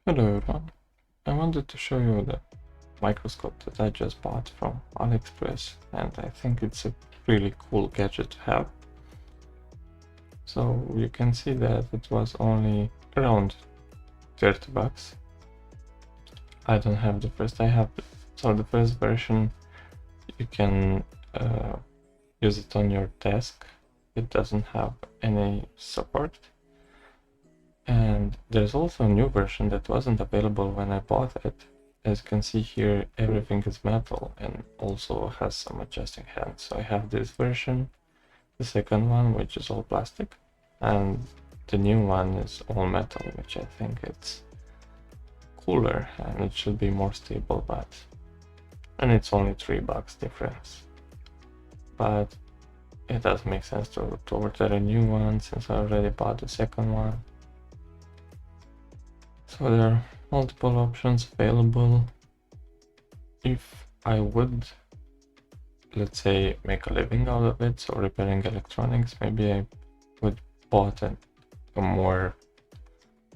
Hello everyone, I wanted to show you the microscope that I just bought from AliExpress, and I think it's a really cool gadget to have. So you can see that it was only around 30 bucks. I don't have the first, so the first version you can use it on your desk. It doesn't have any support. And there's also a new version that wasn't available when I bought it. As you can see here, everything is metal and also has some adjusting hands. So I have this version, the second one, which is all plastic, and the new one is all metal, which I think it's cooler and it should be more stable, and it's only $3 difference. But it does make sense to order a new one since I already bought the second one. So there are multiple options available. If I would, let's say, make a living out of it, so repairing electronics, maybe I would bought a more,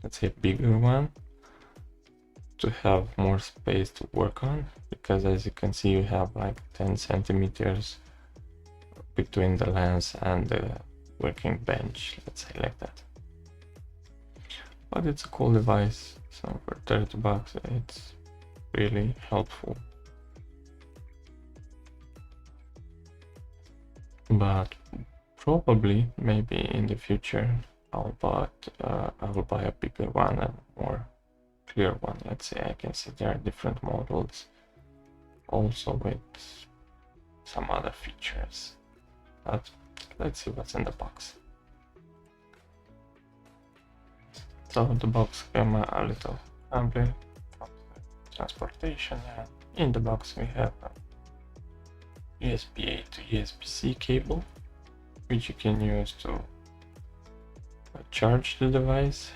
let's say, bigger one to have more space to work on, because as you can see, you have like 10 centimeters between the lens and the working bench, let's say like that. But it's a cool device, so for 30 bucks it's really helpful. But probably, maybe in the future, I will buy a bigger one and more clear one. Let's say I can see there are different models, also with some other features. But let's see what's in the box. So the box came a little assembly from the transportation, and in the box we have a USB-A to USB-C cable, which you can use to charge the device.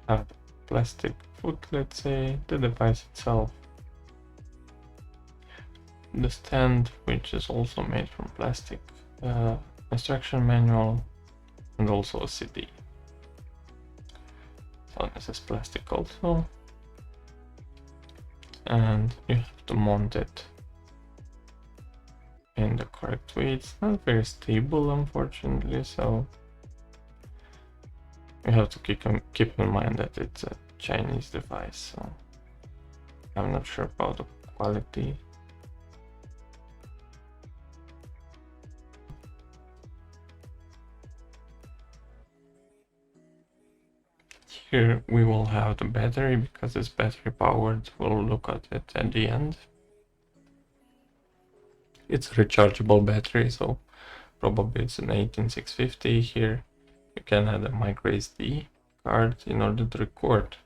We have the plastic foot, let's say, the device itself, the stand, which is also made from plastic, instruction manual, and also a CD. So this is plastic also, and you have to mount it in the correct way. It's not very stable, unfortunately, so you have to keep in mind that it's a Chinese device, so I'm not sure about the quality. Here we will have the battery, because it's battery powered. We'll look at it at the end. It's a rechargeable battery, so probably it's an 18650. Here you can add a micro SD card in order to record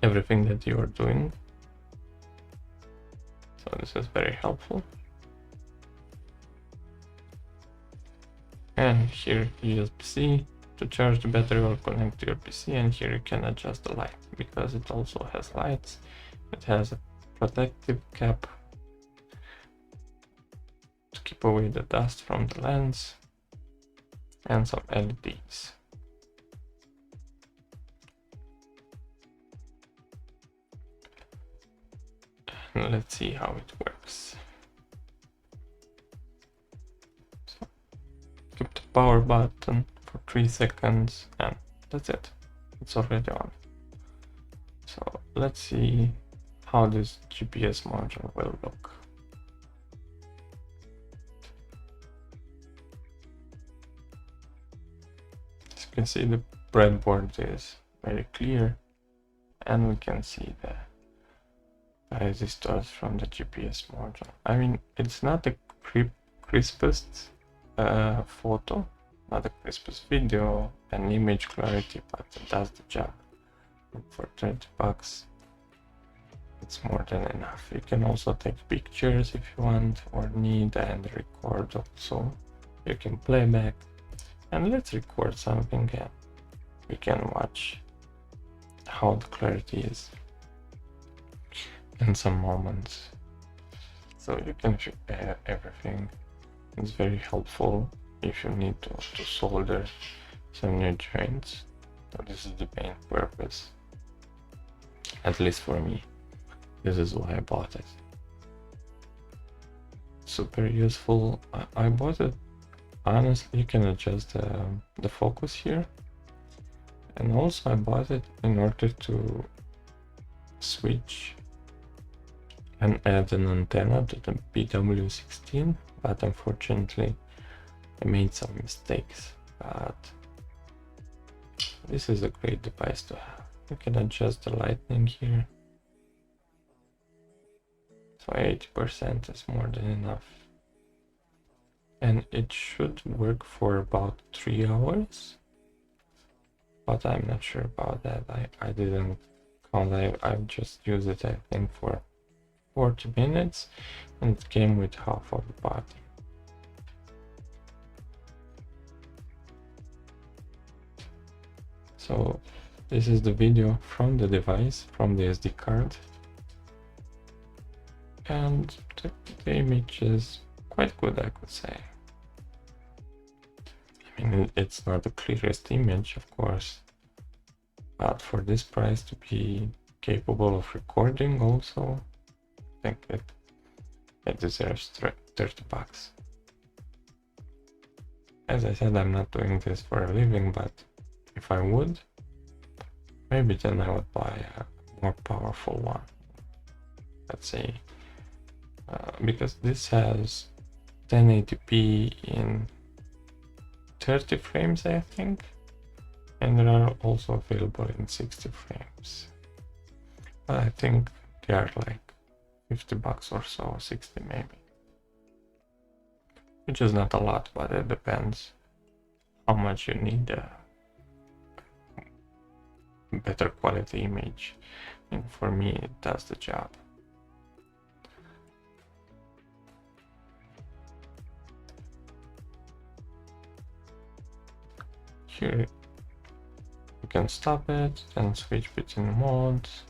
everything that you are doing. So this is very helpful. And here USB-C to charge the battery or connect to your PC, and here you can adjust the light, because it also has lights. It has a protective cap to keep away the dust from the lens, and some LEDs. And let's see how it works. So, keep the power button for 3 seconds, and that's it. It's already on. So let's see how this GPS module will look. As you can see, the breadboard is very clear, and we can see the resistors from the GPS module. I mean, it's not the crispest photo, not the crispest video and image clarity, but it does the job. For 30 bucks, it's more than enough. You can also take pictures if you want or need, and record also. You can play back, and let's record something and we can watch how the clarity is in some moments. So you can prepare everything. It's very helpful if you need to solder some new joints. So this is the main purpose. at least for me. This is why I bought it. Super useful. I bought it. Honestly, you can adjust the focus here. And also I bought it in order to switch and add an antenna to the PW16, but unfortunately I made some mistakes. But this is a great device to have. You can adjust the lighting here. So 80% is more than enough. And it should work for about 3 hours. But I'm not sure about that. I didn't count. I've just used it, I think, for 40 minutes, and it came with half of the battery. So this is the video from the device, from the SD card. And the image is quite good, I could say. I mean, it's not the clearest image, of course, but for this price to be capable of recording also, I think it deserves 30 bucks. As I said, I'm not doing this for a living, but if I would, maybe then I would buy a more powerful one. Let's say, because this has 1080p in 30 frames, I think, and there are also available in 60 frames. But I think they are like 50 bucks or so, 60 maybe. Which is not a lot, but it depends how much you need a better quality image. And for me, it does the job. Here you can stop it and switch between modes.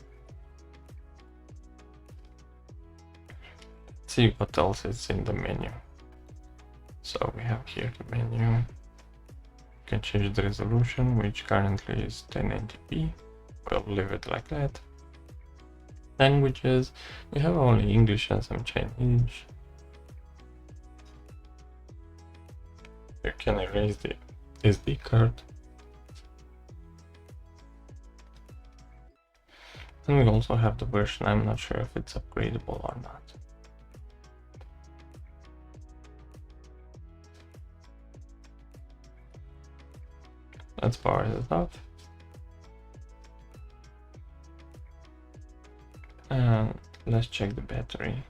Let's see what else is in the menu. So we have here the menu. You can change the resolution, which currently is 1080p. We'll leave it like that. Languages, we have only English and some Chinese. You can erase the SD card. And we also have the version. I'm not sure if it's upgradable or not. Let's power it up. And let's check the battery.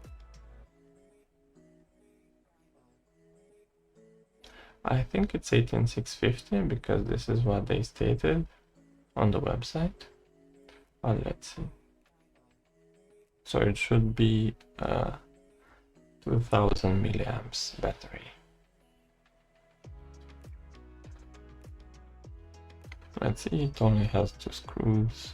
I think it's 18650 because this is what they stated on the website. But let's see. So it should be 2000 milliamps battery. Let's see, it only has 2 screws.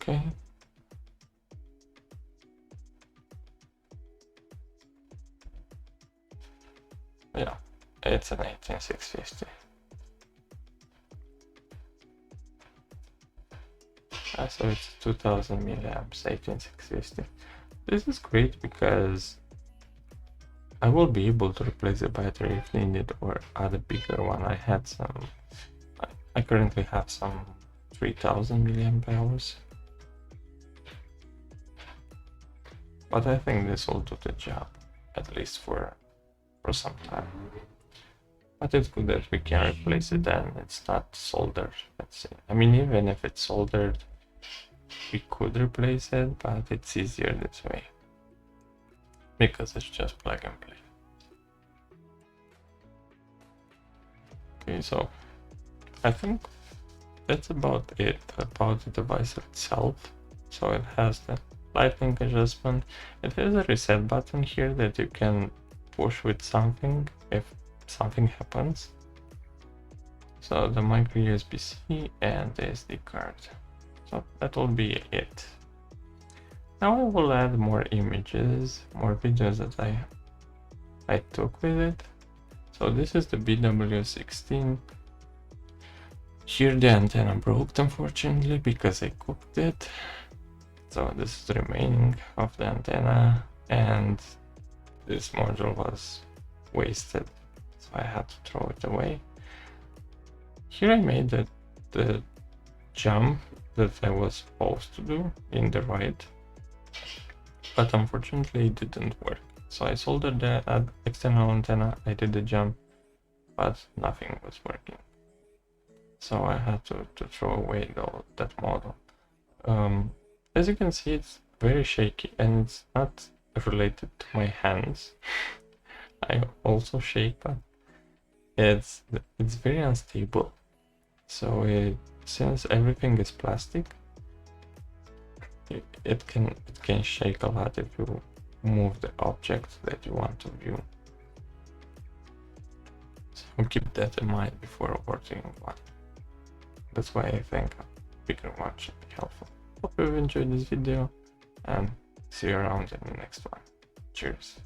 Okay. Yeah, it's an 18650. So it's 2000 milliamps, 18650. This is great because I will be able to replace the battery if needed or add a bigger one. I currently have some 3000 milliamp hours. But I think this will do the job, at least for some time. But it's good that we can replace it and it's not soldered. Let's see. I mean, even if it's soldered, we could replace it, but it's easier this way because it's just plug and play. Okay, so I think that's about it about the device itself. So it has the lighting adjustment. It has a reset button here that you can push with something if something happens. So the micro USB-C and the SD card. So that will be it. Now I will add more images, more videos that I took with it. So this is the BW16. Here the antenna broke, unfortunately, because I cooked it. So this is the remaining of the antenna, and this module was wasted, so I had to throw it away. Here I made the jump that I was supposed to do in the right, but unfortunately it didn't work. So I soldered the external antenna, I did the jump, but nothing was working. So I had to throw away that model. As you can see, it's very shaky, and it's not related to my hands. I also shake, but it's very unstable. So since everything is plastic, it can shake a lot if you move the object that you want to view. So keep that in mind before ordering one. That's why I think a bigger one should be helpful. Hope you've enjoyed this video, and see you around in the next one. Cheers.